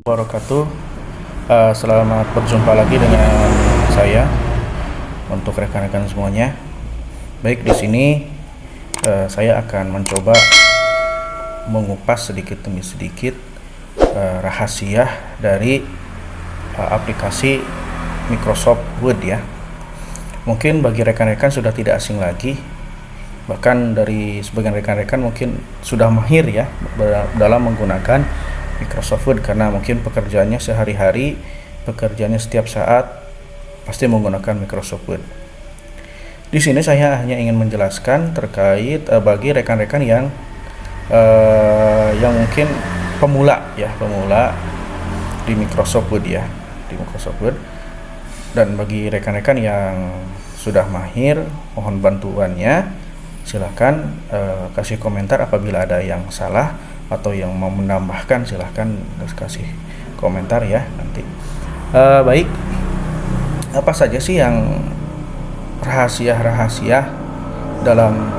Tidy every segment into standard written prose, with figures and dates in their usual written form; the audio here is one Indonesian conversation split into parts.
Wabarakatuh. Selamat berjumpa lagi dengan saya untuk rekan-rekan semuanya. Baik, di sini saya akan mencoba mengupas sedikit demi sedikit rahasia dari aplikasi Microsoft Word ya. Mungkin bagi rekan-rekan sudah tidak asing lagi, bahkan dari sebagian rekan-rekan mungkin sudah mahir ya dalam menggunakan Microsoft Word karena mungkin pekerjaannya sehari-hari, pekerjaannya setiap saat pasti menggunakan Microsoft Word. Di sini saya hanya ingin menjelaskan terkait bagi rekan-rekan yang mungkin pemula di Microsoft Word ya, di Microsoft Word. Dan bagi rekan-rekan yang sudah mahir, mohon bantuannya. Silakan kasih komentar apabila ada yang salah atau yang mau menambahkan, silahkan kasih komentar ya nanti. Baik, apa saja sih yang rahasia dalam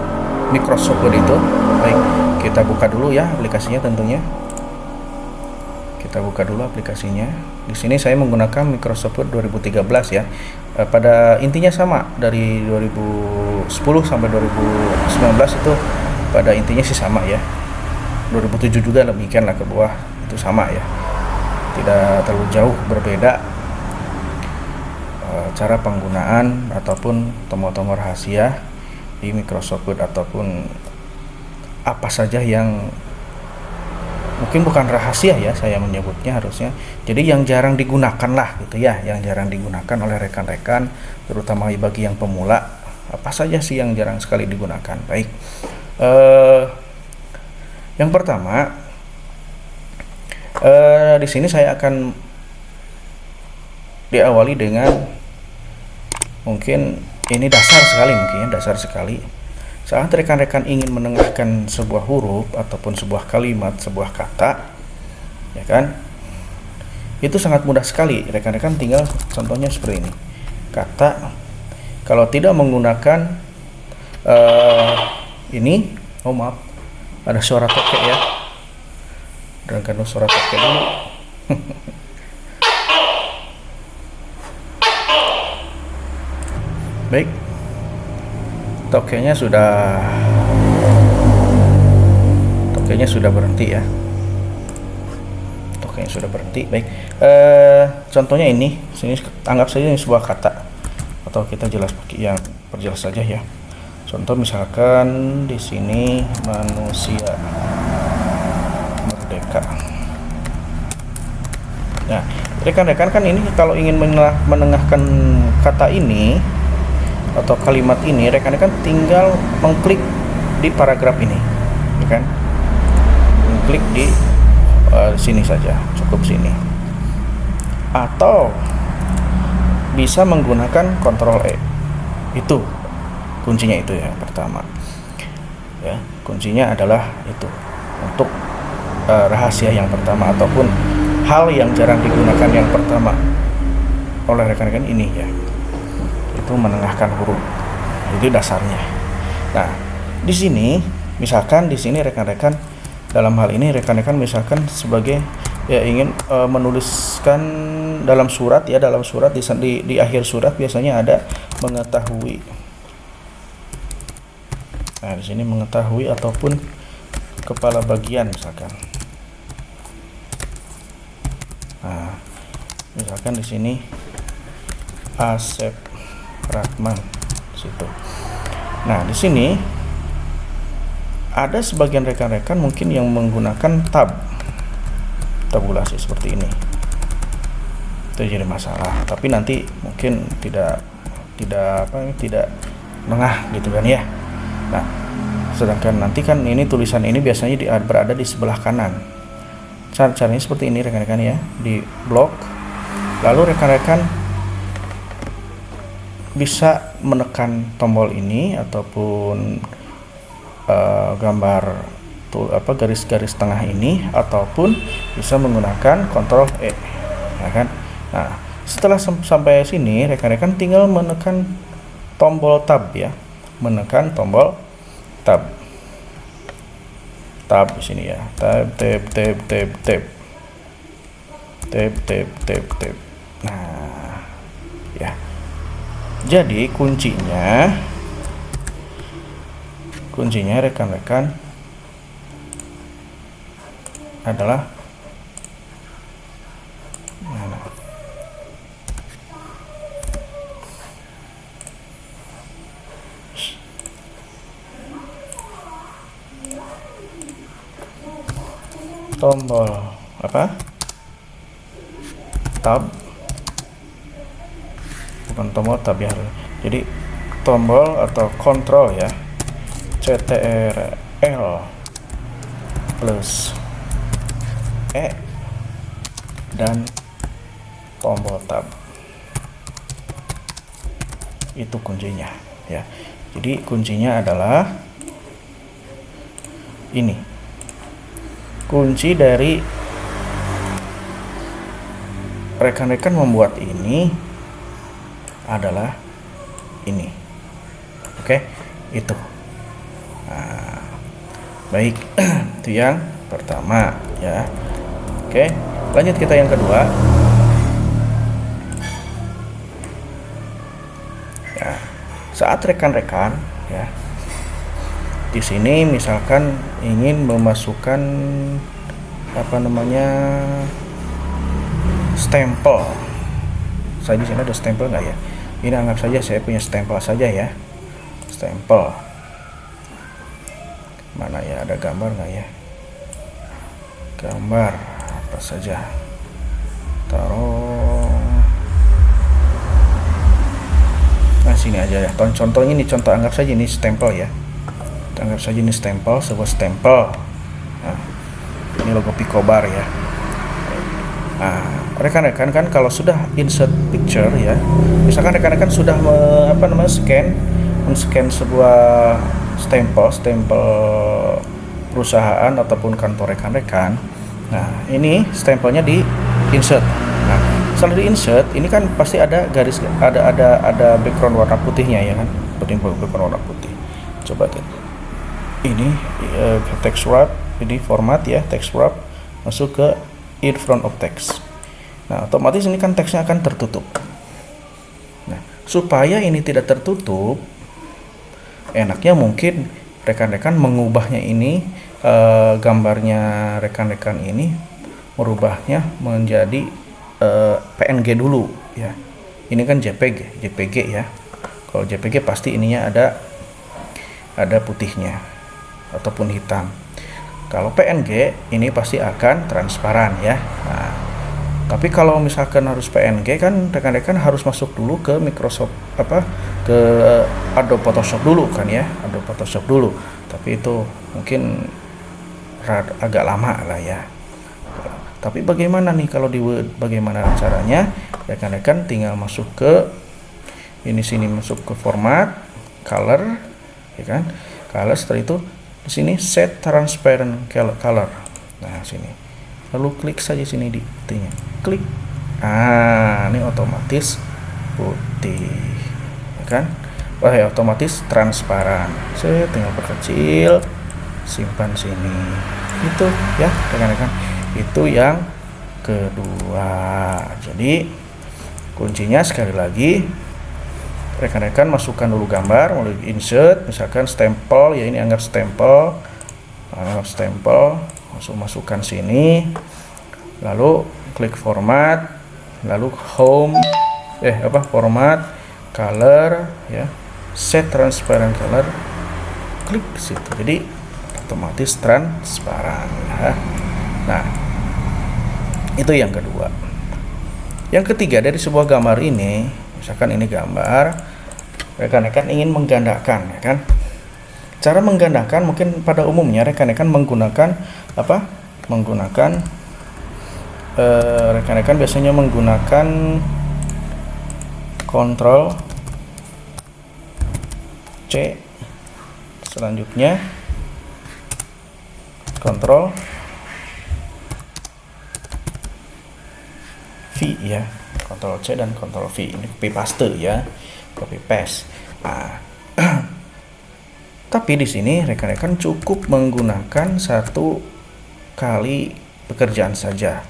Microsoft Word itu? Baik, kita buka dulu ya aplikasinya tentunya. Kita buka dulu aplikasinya. Di sini saya menggunakan Microsoft Word 2013 ya. Pada intinya sama dari 2010 sampai 2019 itu pada intinya sih sama ya. 2007 juga demikian lah ke bawah, itu sama ya, tidak terlalu jauh berbeda cara penggunaan ataupun tombol-tombol rahasia di Microsoft Word ataupun apa saja yang mungkin bukan rahasia ya saya menyebutnya harusnya, jadi yang jarang digunakan lah gitu ya, yang jarang digunakan oleh rekan-rekan terutama bagi yang pemula. Apa saja sih yang jarang sekali digunakan? Baik, yang pertama, di sini saya akan diawali dengan mungkin ini dasar sekali. Saat rekan-rekan ingin menengahkan sebuah huruf ataupun sebuah kalimat, sebuah kata, ya kan? Itu sangat mudah sekali. Rekan-rekan tinggal contohnya seperti ini. Kata, kalau tidak menggunakan ini, maaf. Ada suara tokek ya, dan karena suara tokek dulu. Baik, tokeknya sudah berhenti ya, tokeknya sudah berhenti. Baik, contohnya ini, sini anggap saja ini sebuah kata atau kita yang perjelas saja ya. Contoh misalkan di sini manusia merdeka. Nah, rekan-rekan kan ini kalau ingin menengahkan kata ini atau kalimat ini, rekan-rekan tinggal mengklik di paragraf ini, ya kan? Mengklik di sini saja, cukup sini. Atau bisa menggunakan Ctrl E. Itu kuncinya itu ya, pertama ya, kuncinya adalah itu untuk rahasia yang pertama ataupun hal yang jarang digunakan yang pertama oleh rekan-rekan ini ya, itu menengahkan huruf. Itu dasarnya. Nah, di sini misalkan di sini rekan-rekan dalam hal ini rekan-rekan misalkan sebagai ya ingin menuliskan dalam surat ya, di akhir surat biasanya ada mengetahui. Nah, di sini mengetahui ataupun kepala bagian misalkan. Nah, misalkan di sini Asep Rahman situ. Nah, di sini ada sebagian rekan-rekan mungkin yang menggunakan tabulasi seperti ini. Itu jadi masalah. Tapi nanti mungkin tidak lengah gitu kan ya. Nah, sedangkan nanti kan ini tulisan ini biasanya berada di sebelah kanan. Caranya seperti ini rekan-rekan ya, di blok. Lalu rekan-rekan bisa menekan tombol ini ataupun gambar garis-garis tengah ini, ataupun bisa menggunakan Ctrl E, ya kan? Nah, setelah sampai sini rekan-rekan tinggal menekan tombol tab ya, menekan tombol tab di sini ya, tab. tab. Nah, ya. Jadi kuncinya rekan-rekan adalah mana? Tombol apa? Tab, bukan tombol tab ya. Jadi tombol atau kontrol ya, CTRL plus E dan tombol tab, itu kuncinya ya. Jadi kuncinya adalah ini. Kunci dari rekan-rekan membuat ini adalah ini. Oke, itu. Nah, baik. Itu yang pertama ya. Oke, lanjut kita yang kedua. Ya, saat rekan-rekan ya di sini misalkan ingin memasukkan apa namanya, stempel. Saya di sini ada stempel nggak ya? Ini anggap saja saya punya stempel saja ya. Stempel. Mana ya, ada gambar nggak ya? Gambar apa saja. Taruh. Nah, sini aja ya. Contohnya ini, contoh anggap saja ini stempel ya. Anggap saja ini stempel, sebuah stempel. Nah, ini logo Picobar ya. Nah, rekan-rekan kan kalau sudah insert picture ya, misalkan rekan-rekan sudah men-scan sebuah stempel perusahaan ataupun kantor rekan-rekan. Nah, ini stempelnya di insert. Nah, setelah di insert, ini kan pasti ada garis, ada background warna putihnya ya kan, background warna putih. Coba lihat. Ini text wrap, ini format ya, text wrap masuk ke in front of text. Nah, otomatis ini kan teksnya akan tertutup. Nah, supaya ini tidak tertutup, enaknya mungkin rekan-rekan mengubahnya ini, gambarnya rekan-rekan ini merubahnya menjadi PNG dulu ya. Ini kan JPG ya. Kalau JPG pasti ininya ada putihnya ataupun hitam. Kalau PNG ini pasti akan transparan ya. Nah, tapi kalau misalkan harus PNG kan rekan-rekan harus masuk dulu ke Microsoft ke Adobe Photoshop dulu kan ya, Adobe Photoshop dulu. Tapi itu mungkin agak lama lah ya. Tapi bagaimana nih kalau di Word, bagaimana caranya? Rekan-rekan tinggal masuk ke sini, masuk ke format, color ya kan. Color, setelah itu di sini set transparent color. Nah, sini. Lalu klik saja sini di putihnya. Klik. Ah, ini otomatis putih. Ya kan? Wah, ya otomatis transparan. Saya tinggal perkecil, simpan sini. Itu ya, rekan-rekan. Itu yang kedua. Jadi kuncinya sekali lagi, rekan-rekan masukkan dulu gambar melalui insert, misalkan stempel ya, ini anggap stempel, masukkan sini, lalu klik format, lalu home, format, color ya, set transparent color, klik situ, jadi otomatis transparan ya. Nah, itu yang kedua. Yang ketiga, dari sebuah gambar ini, misalkan ini gambar, rekan-rekan ingin menggandakan ya kan. Cara menggandakan mungkin pada umumnya rekan-rekan menggunakan rekan-rekan biasanya menggunakan Ctrl C, selanjutnya Ctrl V ya, Ctrl C dan Ctrl V, ini copy paste ya, copy paste. Nah, tapi di sini rekan-rekan cukup menggunakan satu kali pekerjaan saja.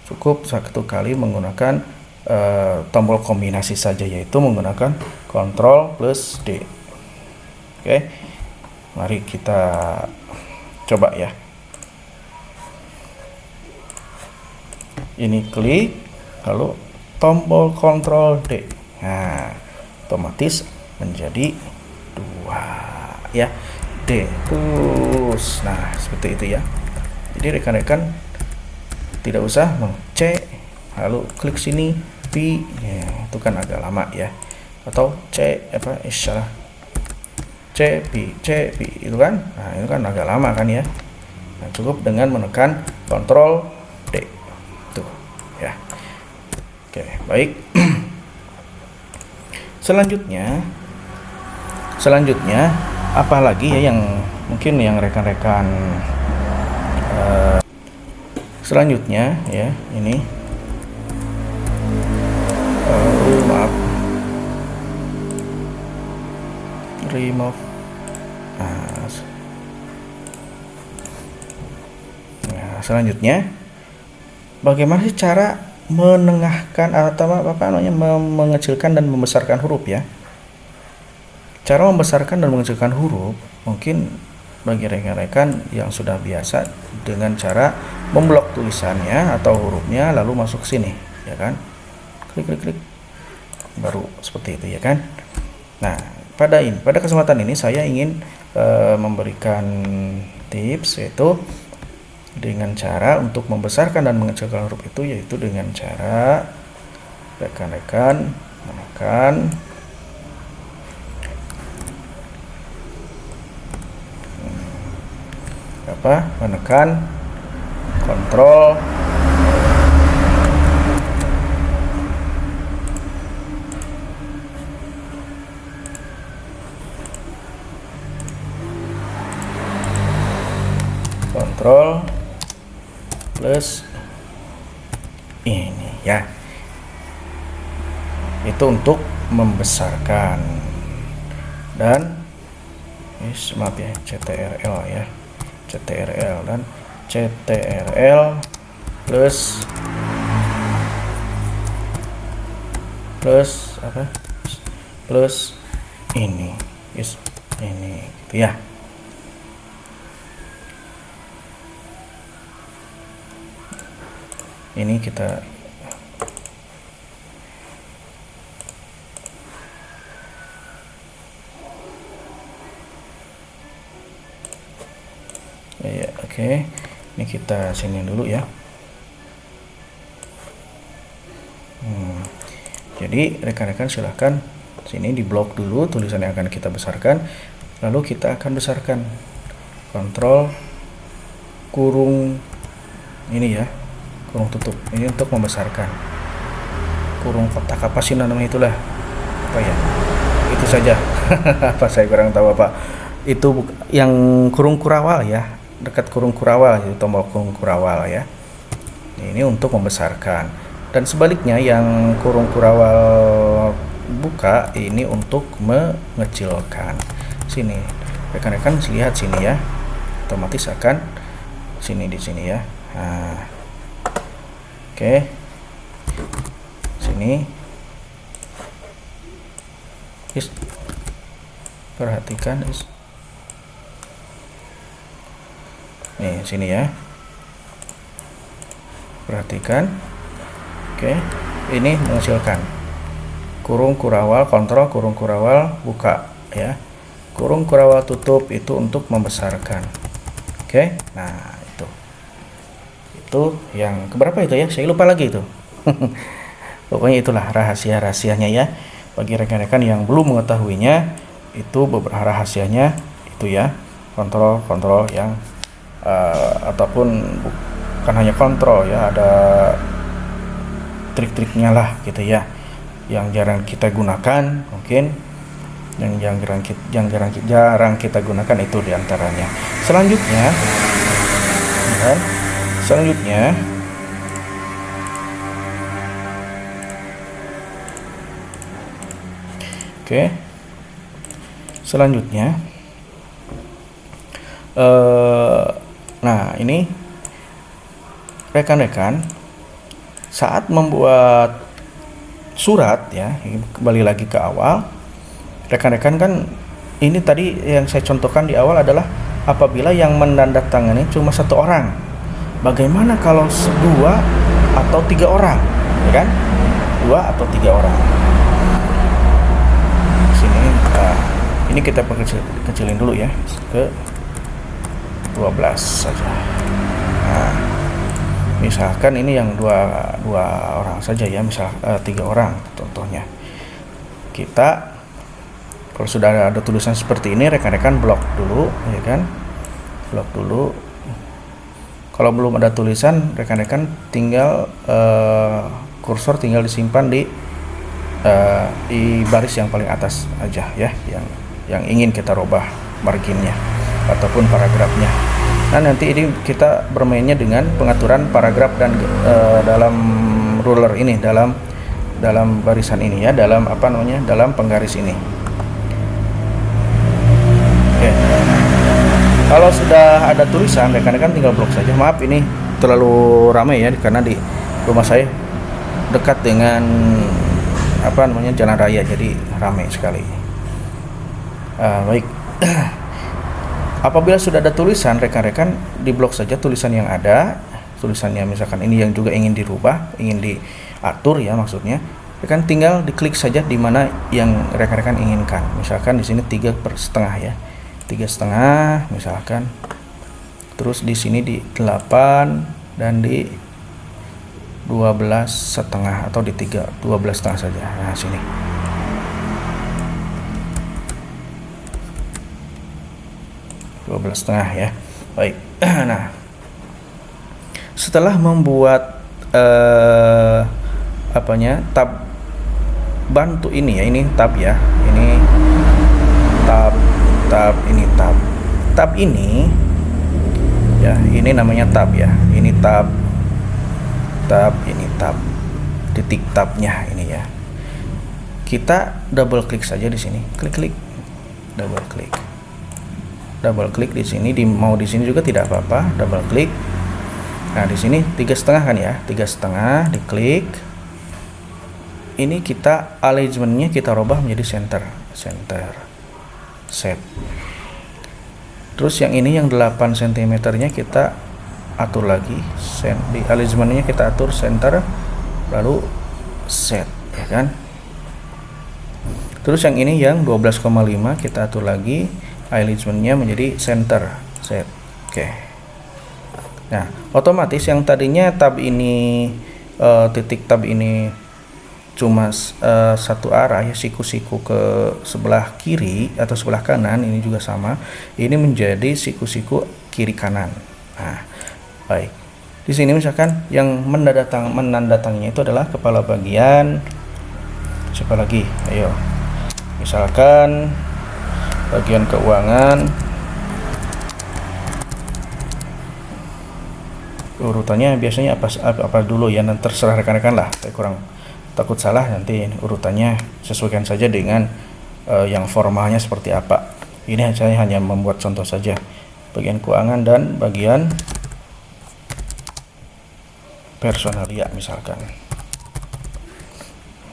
cukup satu kali menggunakan tombol kombinasi saja, yaitu menggunakan Ctrl plus D. Oke, mari kita coba ya. Ini klik, lalu tombol Ctrl D. Nah, otomatis menjadi 2 ya. D terus. Nah, seperti itu ya. Jadi rekan-rekan tidak usah C lalu klik sini P ya, itu kan agak lama ya. Atau C salah. C P itu kan. Nah, itu kan agak lama kan ya. Nah, cukup dengan menekan Ctrl D. Tuh ya. Oke, baik. Selanjutnya apalagi ya yang mungkin yang rekan-rekan selanjutnya ya, ini maaf, remove. Nah, selanjutnya bagaimana sih cara menengahkan atau mengecilkan dan membesarkan huruf ya. Cara membesarkan dan mengecilkan huruf mungkin bagi rekan-rekan yang sudah biasa dengan cara memblok tulisannya atau hurufnya lalu masuk sini ya kan, klik baru seperti itu ya kan. Nah, pada kesempatan ini saya ingin memberikan tips, yaitu dengan cara untuk membesarkan dan mengecilkan huruf itu, yaitu dengan cara rekan-rekan menekan menekan Ctrl plus ini ya. Itu untuk membesarkan. Dan maaf ya, CTRL ya. CTRL dan CTRL plus ini ini gitu ya. Ini kita ya, oke. Ini kita sini dulu ya. Jadi rekan-rekan silahkan sini di blok dulu tulisan yang akan kita besarkan, lalu kita akan besarkan Ctrl kurung ini ya, kurung tutup ini untuk membesarkan. Kurung kotak apa sih namanya itulah, apa ya, itu saja. Apa saya kurang tahu apa itu, yang kurung kurawal ya, dekat kurung kurawal, jadi tombol kurung kurawal ya. Ini untuk membesarkan. Dan sebaliknya yang kurung kurawal buka ini untuk mengecilkan. Sini rekan-rekan lihat sini ya, otomatis akan sini di sini ya. Nah, oke, sini perhatikan nih sini ya, perhatikan. Oke, ini menghasilkan kurung kurawal, kontrol kurung kurawal buka ya, kurung kurawal tutup itu untuk membesarkan. Oke, nah itu yang keberapa itu ya, saya lupa lagi itu. Pokoknya itulah rahasianya ya, bagi rekan-rekan yang belum mengetahuinya, itu beberapa rahasianya itu ya. Kontrol yang ataupun bukan hanya kontrol ya, ada trik-triknya lah gitu ya, yang jarang kita gunakan mungkin, yang jarang kita gunakan itu diantaranya. Selanjutnya nah ini rekan-rekan saat membuat surat ya, kembali lagi ke awal, rekan-rekan kan ini tadi yang saya contohkan di awal adalah apabila yang menandatangani cuma satu orang. Bagaimana kalau dua atau tiga orang, ya kan? Dua atau tiga orang. Sini, ini kita kecilin dulu ya ke 12 saja. Nah, misalkan ini yang dua orang saja ya, misal 3 orang contohnya. Kita kalau sudah ada tulisan seperti ini, rekan-rekan blok dulu, ya kan? Blok dulu. Kalau belum ada tulisan, rekan-rekan tinggal kursor tinggal disimpan di baris yang paling atas aja ya, yang ingin kita rubah marginnya ataupun paragrafnya. Nah, nanti ini kita bermainnya dengan pengaturan paragraf dan dalam ruler ini, dalam barisan ini ya, dalam dalam penggaris ini. Oke. Kalau sudah ada tulisan, rekan-rekan tinggal blok saja. Maaf ini terlalu ramai ya, karena di rumah saya dekat dengan jalan raya, jadi ramai sekali. Baik. Apabila sudah ada tulisan, rekan-rekan di blok saja tulisan yang ada. Tulisannya misalkan ini yang juga ingin dirubah, ingin diatur ya maksudnya. Rekan tinggal diklik saja di mana yang rekan-rekan inginkan. Misalkan di sini 3/2 ya. 3/2 misalkan. Terus di sini di 8 dan di 12,5 atau di 12,5 saja. Nah, sini. setengah ya. Baik. Nah, setelah membuat tab bantu ini ya, ini tab ya, ini tab ini tab ini ya, ini namanya tab ya, ini tab ini tab, titik tabnya ini ya. Kita double klik saja di sini, klik double klik di sini, mau di sini juga tidak apa-apa, double klik. Nah, di sini 3,5 kan ya, 3,5 diklik. Ini kita alignmentnya kita rubah menjadi center set. Terus yang ini yang 8 cm nya kita atur lagi, di alignmentnya kita atur center, lalu set ya kan. Terus yang ini yang 12,5 kita atur lagi, alignmentnya menjadi center set. Oke. Nah, otomatis yang tadinya tab ini titik tab ini cuma satu arah ya, siku-siku ke sebelah kiri atau sebelah kanan, ini juga sama. Ini menjadi siku-siku kiri kanan. Nah, baik. Di sini misalkan yang menandatanginya itu adalah kepala bagian. Siapa lagi? Ayo. Misalkan bagian keuangan, urutannya biasanya apa dulu ya, nanti terserah rekan-rekan lah, saya kurang takut salah, nanti urutannya sesuaikan saja dengan yang formalnya seperti apa. Ini saya hanya membuat contoh saja, bagian keuangan dan bagian personalia misalkan.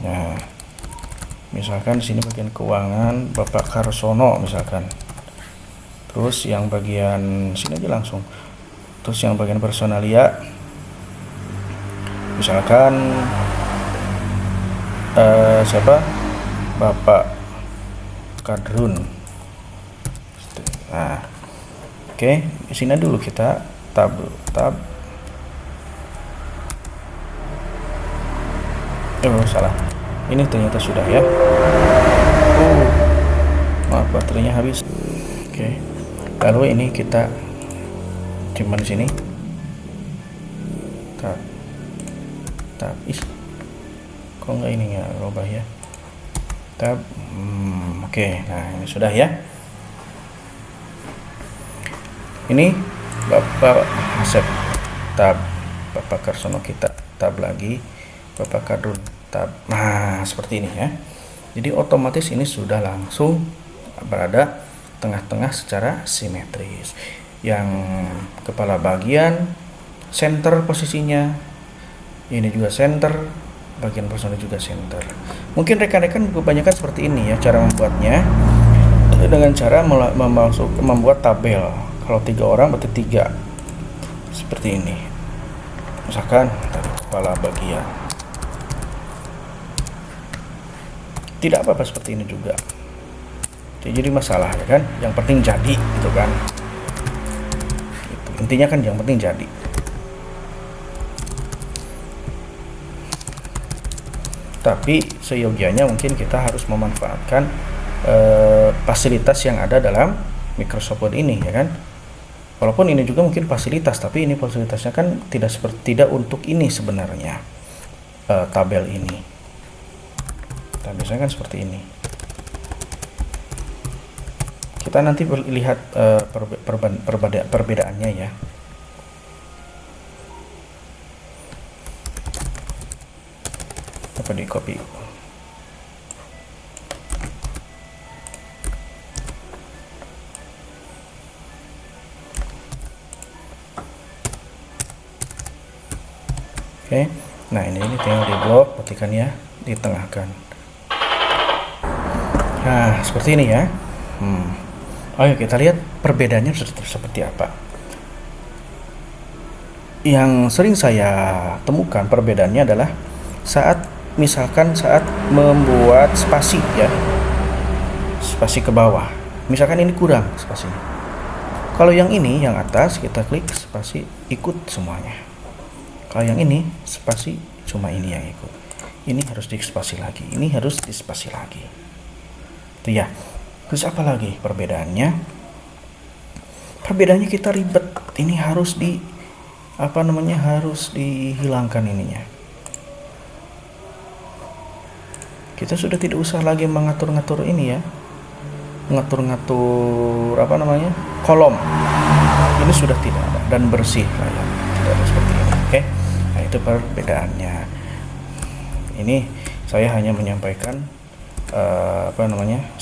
Nah, misalkan di sini bagian keuangan Bapak Karsono misalkan. Terus yang bagian sini aja langsung. Terus yang bagian personalia misalkan siapa? Bapak Kadrun. Nah, oke, di sini dulu kita tab. Salah. Ini ternyata sudah ya. Maaf, baterainya habis. Oke. Lalu ini kita simpan di sini. Tab. Kok enggak ini ya, rubah ya. Tab. Oke. Nah, ini sudah ya. Ini Bapak Asep. Tab. Bapak Karsono kita tab lagi. Bapak Kadrun tab. Nah, seperti ini ya. Jadi otomatis ini sudah langsung berada tengah-tengah secara simetris. Yang kepala bagian center posisinya, Ini juga center, bagian personal juga center. Mungkin rekan-rekan kebanyakan seperti ini ya cara membuatnya, dengan cara membuat tabel. Kalau 3 orang berarti 3 seperti ini. Misalkan dari kepala bagian. Tidak apa-apa seperti ini juga. Jadi masalah ya kan. Yang penting jadi gitu kan. Gitu. Intinya kan yang penting jadi. Tapi seyogianya mungkin kita harus memanfaatkan fasilitas yang ada dalam Microsoft Word ini ya kan. Walaupun ini juga mungkin fasilitas, tapi ini fasilitasnya kan tidak untuk ini sebenarnya, tabel ini. Nah, biasanya kan seperti ini. Kita nanti lihat perbedaannya ya. Apa di copy? Oke, nah ini tinggal di blok, petikan ya, ditengahkan. Nah seperti ini ya. Ayo kita lihat perbedaannya seperti apa. Yang sering saya temukan perbedaannya adalah misalkan saat membuat spasi ya, spasi ke bawah. Misalkan ini kurang spasinya. Kalau yang ini, yang atas kita klik spasi ikut semuanya. Kalau yang ini spasi cuma ini yang ikut. Ini harus dispasi lagi. Ini harus dispasi lagi. Itu ya. Terus apa lagi perbedaannya? Perbedaannya kita ribet. Ini harus harus dihilangkan ininya. Kita sudah tidak usah lagi mengatur-ngatur ini ya. Mengatur-ngatur kolom. Ini sudah tidak ada dan bersih kayak tidak ada seperti ini. Oke. Nah, itu perbedaannya. Ini saya hanya menyampaikan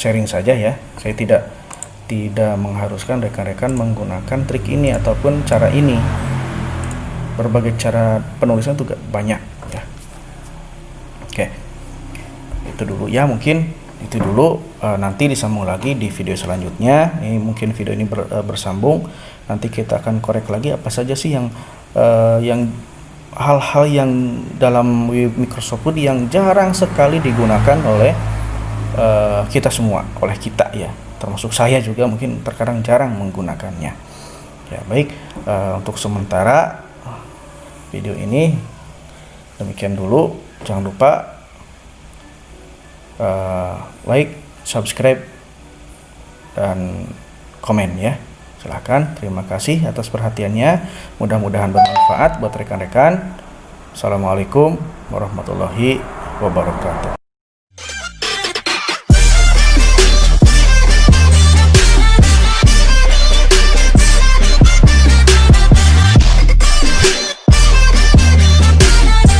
sharing saja ya. Saya tidak mengharuskan rekan-rekan menggunakan trik ini ataupun cara ini. Berbagai cara penulisan juga banyak ya. Oke. Itu dulu ya, mungkin itu dulu. Nanti disambung lagi di video selanjutnya. Ini mungkin video ini bersambung. Nanti kita akan korek lagi apa saja sih yang hal-hal yang dalam Microsoft Word yang jarang sekali digunakan oleh kita semua, oleh kita ya, termasuk saya juga mungkin terkadang jarang menggunakannya. Ya baik, untuk sementara video ini demikian dulu. Jangan lupa like, subscribe, dan komen ya. Silahkan, terima kasih atas perhatiannya. Mudah-mudahan bermanfaat buat rekan-rekan. Assalamualaikum warahmatullahi wabarakatuh.